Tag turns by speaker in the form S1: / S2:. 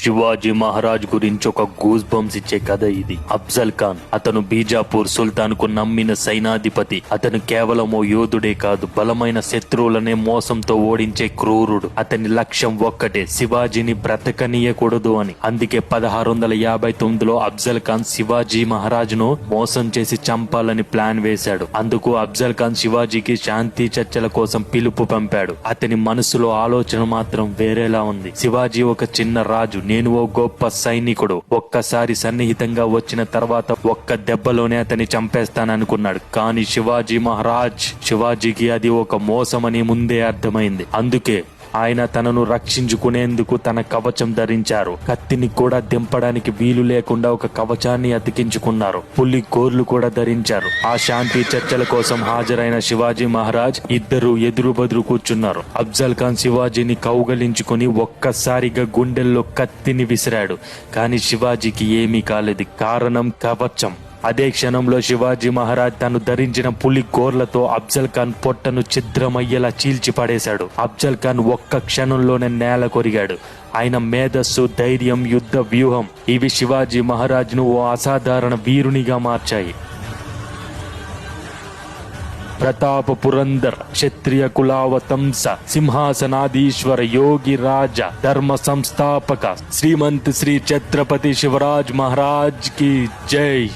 S1: శివాజీ మహారాజ్ గురించి ఒక goose bumps ఇచ్చే కథ ఇది. అఫ్జల్ ఖాన్ అతను బీజాపూర్ సుల్తాన్ కు నమ్మిన సైనాధిపతి. అతను కేవలం ఓ యోధుడే కాదు, బలమైన శత్రువులనే మోసంతో ఓడించే క్రూరుడు. అతని లక్ష్యం ఒక్కటే, శివాజీని బ్రతకనీయకూడదు అని. అందుకే 1659లో అఫ్జల్ ఖాన్ శివాజీ మహారాజ్ను మోసం చేసి చంపాలని ప్లాన్ వేశాడు. అందుకు అఫ్జల్ ఖాన్ శివాజీకి శాంతి చర్చల కోసం పిలుపు పంపాడు. అతని మనసులో ఆలోచన మాత్రం వేరేలా ఉంది. శివాజీ ఒక చిన్న రాజు, నేను ఓ గొప్ప సైనికుడు. ఒక్కసారి సన్నిహితంగా వచ్చిన తర్వాత ఒక్క దెబ్బలోనే అతన్ని చంపేస్తాననుకున్నాడు. కానీ శివాజీకి అది ఒక మోసమని ముందే అర్థమైంది. అందుకే ఆయన తనను రక్షించుకునేందుకు తన కవచం ధరించారు. కత్తిని కూడా దింపడానికి వీలు లేకుండా ఒక కవచాన్ని అతికించుకున్నారు. పులి గోర్లు కూడా ధరించారు. ఆ శాంతి చర్చల కోసం హాజరైన శివాజీ మహారాజ్ ఇద్దరు ఎదురు బదురు కూర్చున్నారు. అఫ్జల్ ఖాన్ శివాజీని కౌగలించుకుని ఒక్కసారిగా గుండెల్లో కత్తిని విసిరాడు. కానీ శివాజీకి ఏమీ కాలేదు. కారణం కవచం. అదే క్షణంలో శివాజీ మహారాజ్ తను ధరించిన పులి గోర్లతో అఫ్జల్ ఖాన్ పొట్టను ఛిద్రమయ్యేలా చీల్చి పడేశాడు. అఫ్జల్ ఖాన్ ఒక్క క్షణంలోనే నేల కొరిగాడు. ఆయన మేధస్సు, ధైర్యం, యుద్ధ వ్యూహం ఇవి శివాజీ మహారాజ్ను ఓ అసాధారణ వీరునిగా మార్చాయి. ప్రతాప పురందర్, క్షత్రియ కులావతంస, సింహాసనాధీశ్వర, యోగి రాజ, ధర్మ సంస్థాపక, శ్రీమంత్ శ్రీ ఛత్రపతి శివరాజ్ మహారాజ్ की जय।